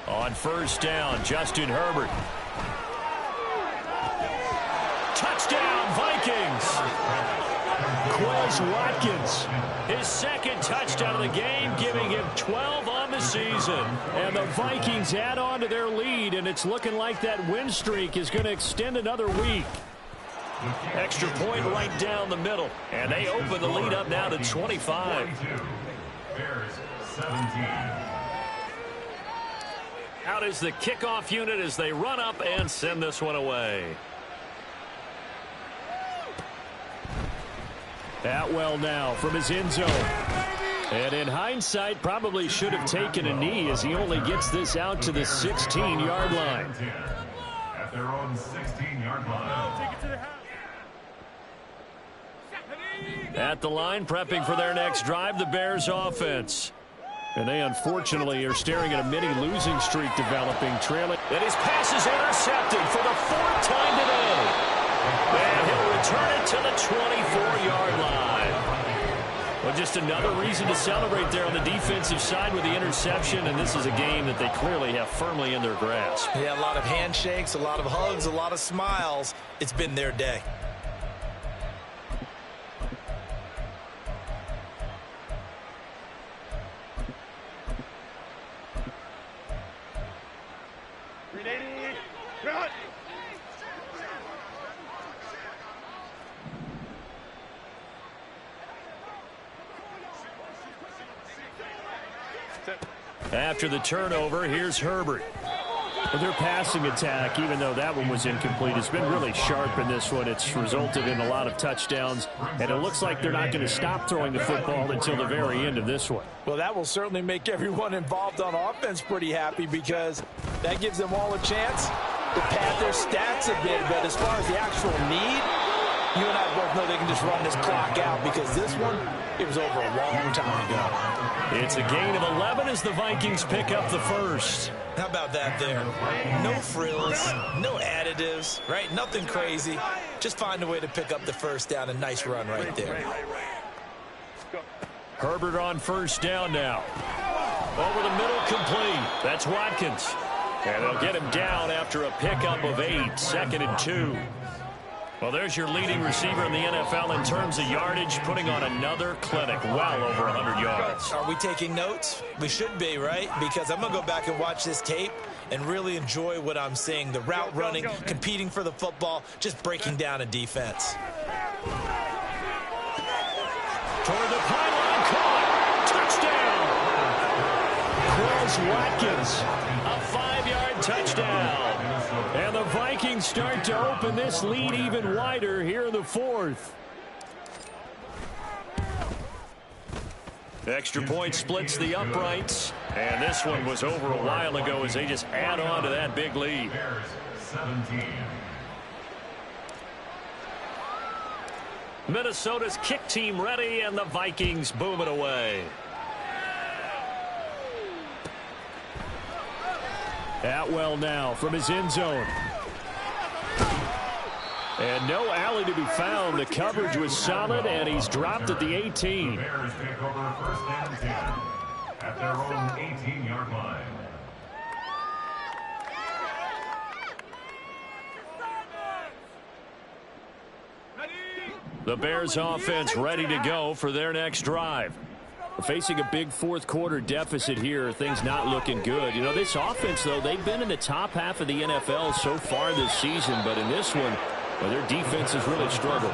Speaker 1: On 1st down, Justin Herbert. Touchdown, Vikings! Quez Watkins, his second touchdown of the game, giving him 12 on the season. And the Vikings add on to their lead, and it's looking like that win streak is going to extend another week. Extra point right down the middle, and they open the lead up now to 25.
Speaker 2: Bears 17.
Speaker 1: Out is the kickoff unit as they run up and send this one away. Atwell now from his end zone. And in hindsight, probably should have taken a knee as he only gets this out to the 16-yard line.
Speaker 2: At their own 16-yard line.
Speaker 1: At the line, prepping for their next drive, the Bears offense. And they unfortunately are staring at a mini losing streak developing, trailing. And his pass is intercepted for the 4th time today. And he'll return it to the 24-yard line. Well, just another reason to celebrate there on the defensive side with the interception, and this is a game that they clearly have firmly in their grasp.
Speaker 6: Yeah, a lot of handshakes, a lot of hugs, a lot of smiles. It's been their day.
Speaker 1: After the turnover, here's Herbert.
Speaker 5: Well, their passing attack, even though that one was incomplete, has been really sharp in this one. It's resulted in a lot of touchdowns, and it looks like they're not going to stop throwing the football until the very end of this one.
Speaker 6: Well, that will certainly make everyone involved on offense pretty happy because that gives them all a chance to pad their stats a bit. But as far as the actual need, you and I both know they can just run this clock out because this one, it was over a long time ago.
Speaker 1: It's a gain of 11 as the Vikings pick up the first.
Speaker 6: How about that there? No frills, no additives, right? Nothing crazy. Just find a way to pick up the first down. A nice run right there.
Speaker 1: Herbert on first down now. Over the middle, complete. That's Watkins. And they'll get him down after a pickup of 8, 2nd and 2. Well, there's your leading receiver in the NFL in terms of yardage, putting on another clinic, well over 100 yards.
Speaker 6: Are we taking notes? We should be, right? Because I'm going to go back and watch this tape. and really enjoy what I'm seeing. The route running, competing for the football, just breaking down a defense.
Speaker 5: Toward the pylon, caught, touchdown. Quez Watkins, a 5-yard touchdown. And the Vikings start to open this lead even wider here in the fourth. Extra point splits the uprights. And this one was over a while ago as they just add on to that big lead.
Speaker 2: Bears 17.
Speaker 1: Minnesota's kick team ready, and the Vikings boom it away.
Speaker 5: Atwell now from his end zone. And no alley to be found. The coverage was solid, and he's dropped at the 18.
Speaker 2: The Bears take over first and 10 at their own 18-yard line.
Speaker 1: The Bears offense ready to go for their next drive.
Speaker 5: Facing a big fourth quarter deficit here, things not looking good. You know, this offense, though, they've been in the top half of the NFL so far this season, but in this one, well, their defense has really struggled.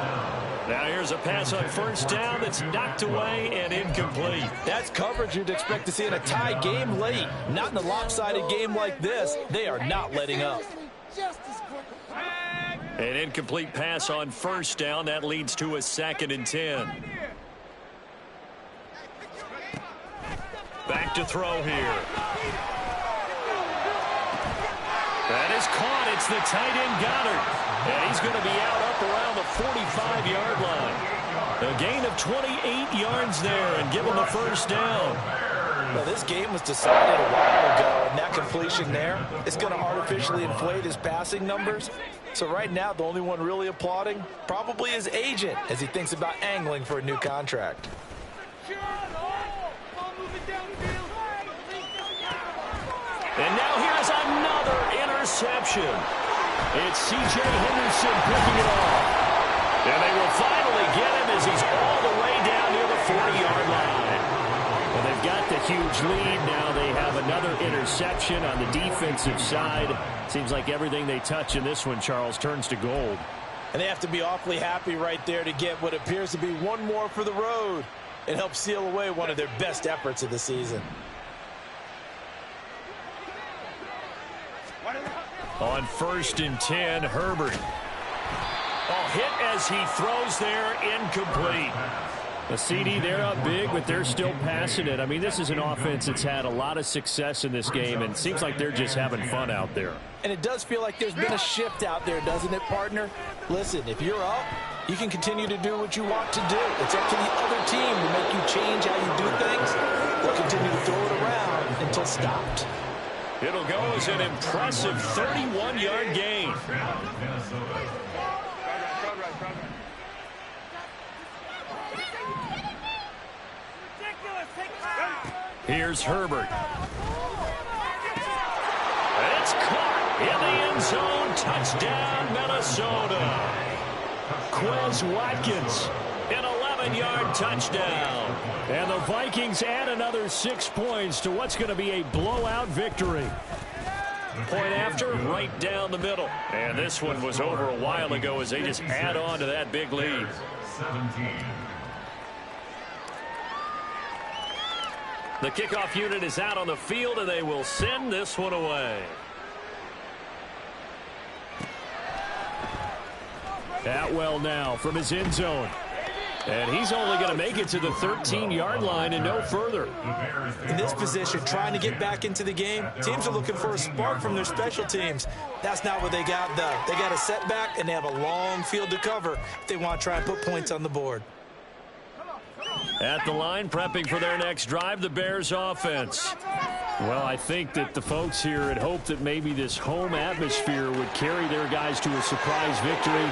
Speaker 1: Now here's a pass on first down that's knocked away and incomplete.
Speaker 6: That's coverage you'd expect to see in a tie game late. Not in a lopsided game like this. They are not letting up.
Speaker 1: An incomplete pass on first down. That leads to a 2nd and 10. Back to throw here. That is caught. It's the tight end Goddard. And he's going to be out up around the 45-yard line. A gain of 28 yards there and give him the first down.
Speaker 6: Well, this game was decided a while ago, and that completion there is going to artificially inflate his passing numbers. So right now, the only one really applauding probably his agent as he thinks about angling for a new contract.
Speaker 1: And now here's another interception. It's C.J. Henderson picking it off. And they will finally get him as he's all the way down near the 40-yard line.
Speaker 5: Well, they've got the huge lead. Now they have another interception on the defensive side. Seems like everything they touch in this one, Charles, turns to gold.
Speaker 6: And they have to be awfully happy right there to get what appears to be one more for the road. It helps seal away one of their best efforts of the season.
Speaker 1: On 1st and 10, Herbert. Hit as he throws there, incomplete.
Speaker 5: A CD, they're up big, but they're still passing it. I mean, this is an offense that's had a lot of success in this game, and it seems like they're just having fun out there.
Speaker 6: And it does feel like there's been a shift out there, doesn't it, partner? Listen, if you're up, you can continue to do what you want to do. It's up to the other team to make you change how you do things. They'll continue to throw it around until stopped.
Speaker 1: It'll go as an impressive 31-yard gain. Here's Herbert. It's caught in the end zone. Touchdown, Minnesota. Quez Watkins, an 11-yard touchdown.
Speaker 5: And the Vikings add another 6 points to what's going to be a blowout victory.
Speaker 1: Point after, right down the middle. And this one was over a while ago as they just add on to that big lead.
Speaker 2: 17.
Speaker 1: The kickoff unit is out on the field, and they will send this one away.
Speaker 5: Atwell now from his end zone. And he's only going to make it to the 13-yard line and no further.
Speaker 6: In this position, trying to get back into the game, teams are looking for a spark from their special teams. That's not what they got, though. They got a setback, and they have a long field to cover if they want to try and put points on the board.
Speaker 1: At the line, prepping for their next drive, the Bears offense.
Speaker 5: Well, I think that the folks here had hoped that maybe this home atmosphere would carry their guys to a surprise victory,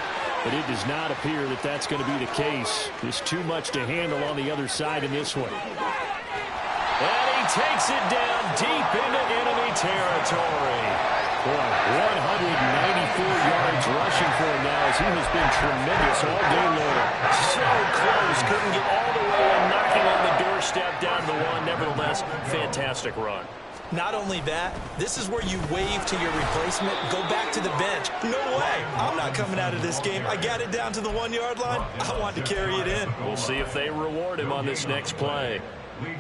Speaker 5: but it does not appear that that's going to be the case. There's too much to handle on the other side in this one.
Speaker 1: And he takes it down deep into enemy territory.
Speaker 5: Boy, 194 yards rushing for him now as he has been tremendous all day long.
Speaker 1: So close, couldn't get all the way in, knocking on the doorstep down to the one. Nevertheless, fantastic run.
Speaker 6: Not only that, this is where you wave to your replacement, go back to the bench. No way. I'm not coming out of this game. I got it down to the 1-yard line. I want to carry it in.
Speaker 1: We'll see if they reward him on this next play.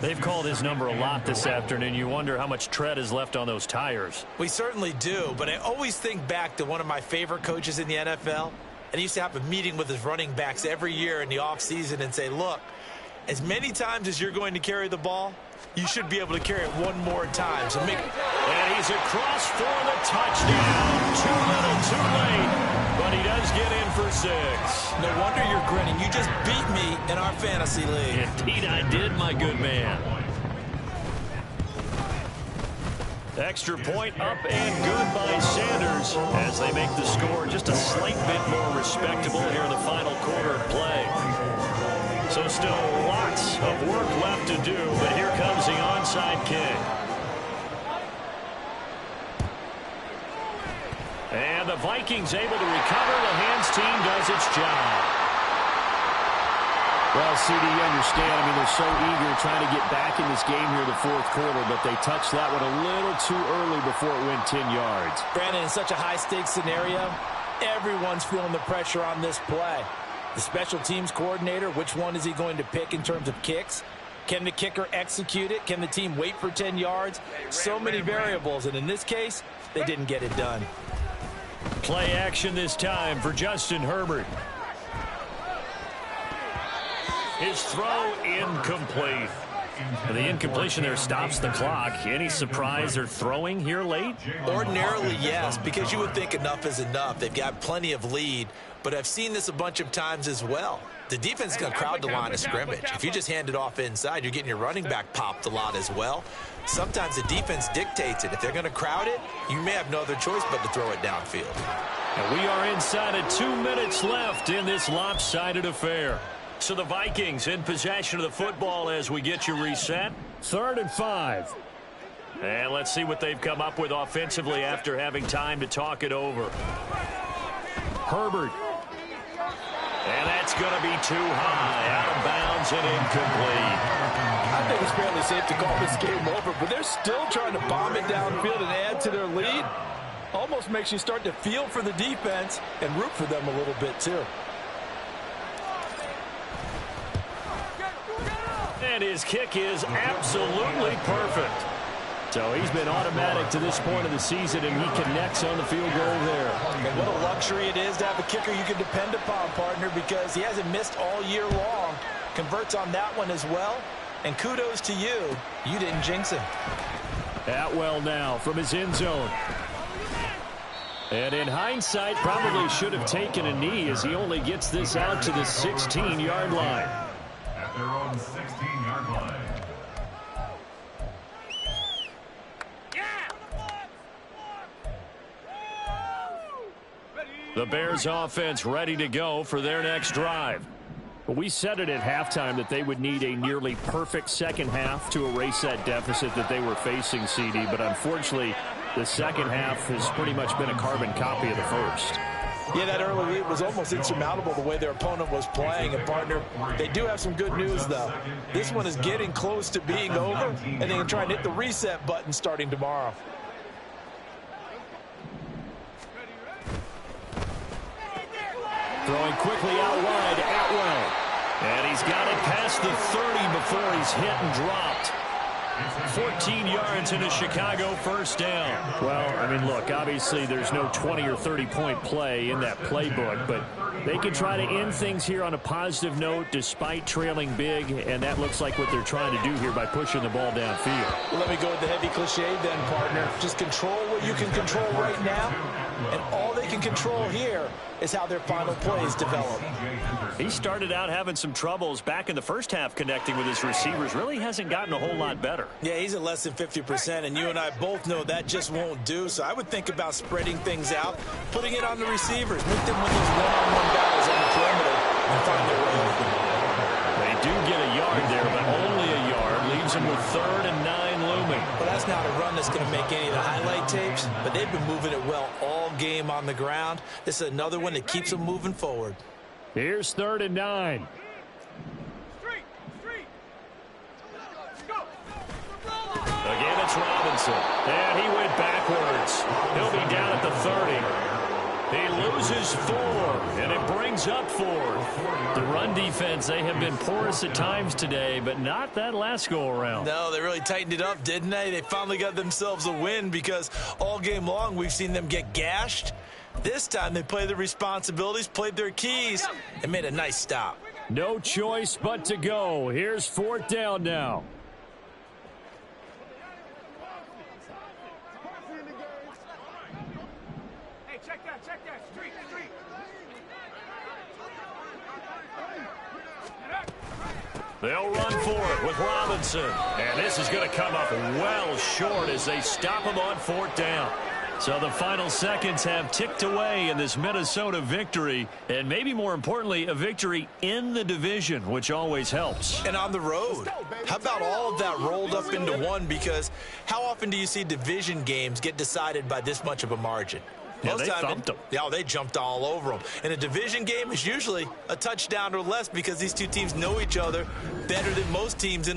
Speaker 1: They've called his number a lot this afternoon. You wonder how much tread is left on those tires.
Speaker 6: We certainly do, but I always think back to one of my favorite coaches in the NFL. And he used to have a meeting with his running backs every year in the offseason and say, look, as many times as you're going to carry the ball, you should be able to carry it one more time. So
Speaker 1: and he's across for the touchdown. Too little, too late. But he does get in for 6.
Speaker 6: No wonder you're grinning. You just beat me in our fantasy league.
Speaker 1: Indeed I did, my good man. Extra point up and good by Sanders as they make the score just a slight bit more respectable here in the final quarter of play. So still lots of work left to do, but here comes the onside kick. And the Vikings able to recover. The hands team does its job.
Speaker 5: Well, CD, you understand. I mean, they're so eager trying to get back in this game here in the fourth quarter, but they touched that one a little too early before it went 10 yards.
Speaker 6: Brandon, in such a high-stakes scenario, everyone's feeling the pressure on this play. The special teams coordinator, which one is he going to pick in terms of kicks? Can the kicker execute it? Can the team wait for 10 yards? So many variables, and in this case, they didn't get it done.
Speaker 1: Play action this time for Justin Herbert. His throw incomplete. The incompletion there stops the clock. Any surprise they're throwing here late?
Speaker 6: Ordinarily, yes, because you would think enough is enough. They've got plenty of lead, but I've seen this a bunch of times as well. The defense is going to crowd the line of scrimmage. If you just hand it off inside, you're getting your running back popped a lot as well. Sometimes the defense dictates it. If they're going to crowd it, you may have no other choice but to throw it downfield.
Speaker 1: And we are inside of 2 minutes left in this lopsided affair. So the Vikings in possession of the football as we get you reset.
Speaker 5: 3rd and 5.
Speaker 1: And let's see what they've come up with offensively after having time to talk it over. Herbert. And that's going to be too high. Out of bounds and incomplete.
Speaker 6: I think it's fairly safe to call this game over, but they're still trying to bomb it downfield and add to their lead. Almost makes you start to feel for the defense and root for them a little bit too.
Speaker 1: And his kick is absolutely perfect.
Speaker 5: So he's been automatic to this point of the season, and he connects on the field goal there.
Speaker 6: And what a luxury it is to have a kicker you can depend upon, partner, because he hasn't missed all year long. Converts on that one as well. And kudos to you. You didn't jinx him.
Speaker 5: Atwell now from his end zone. And in hindsight, probably should have taken a knee as he only gets this out to the 16-yard line.
Speaker 2: At their own 16-yard line.
Speaker 1: The Bears offense ready to go for their next drive.
Speaker 5: Well, we said it at halftime that they would need a nearly perfect second half to erase that deficit that they were facing, CD. But unfortunately, the second half has pretty much been a carbon copy of the first.
Speaker 6: Yeah, that early lead was almost insurmountable the way their opponent was playing. And, partner, they do have some good news, though. This one is getting close to being over, and they can try and hit the reset button starting tomorrow.
Speaker 1: Throwing quickly out wide, Atwell. And he's got it past the 30 before he's hit and dropped. 14 yards in a Chicago first down.
Speaker 5: Well, I mean, look, obviously there's no 20 or 30-point play in that playbook, but they can try to end things here on a positive note despite trailing big, and that looks like what they're trying to do here by pushing the ball downfield.
Speaker 6: Well, let me go with the heavy cliche then, partner. Just control what you can control right now, and all they can control here is how their final plays develop.
Speaker 1: He started out having some troubles back in the first half connecting with his receivers. Really hasn't gotten a whole lot better.
Speaker 6: Yeah, he's at less than 50%, and you and I both know that just won't do. So I would think about spreading things out, putting it on the receivers, make them win those one-on-one battles on the perimeter, and find their way open.
Speaker 1: They do get a yard there, but only a yard. Leaves them with 3rd and 9 looming.
Speaker 6: Well, that's not a run that's going to make any of the highlight tapes, but they've been moving it well all game on the ground. This is another one that keeps them moving forward.
Speaker 5: Here's 3rd and 9.
Speaker 1: Again, it's Robinson. Robinson. And he went backwards. He'll be down at the 30. He loses 4, and it brings up 4. The run defense, they have been porous at times today, but not that last go-around.
Speaker 6: No, they really tightened it up, didn't they? They finally got themselves a win because all game long we've seen them get gashed. This time they played their responsibilities, played their keys, and made a nice stop.
Speaker 1: No choice but to go. Here's 4th down now.
Speaker 3: Check that, street.
Speaker 1: They'll run for it with Robinson. And this is going to come up well short as they stop him on 4th down. So the final seconds have ticked away in this Minnesota victory. And maybe more importantly, a victory in the division, which always helps.
Speaker 6: And on the road. How about all of that rolled up into one? Because how often do you see division games get decided by this much of a margin?
Speaker 1: Yeah, they thumped them.
Speaker 6: Yeah, they jumped all over them. And a division game is usually a touchdown or less because these two teams know each other better than most teams in the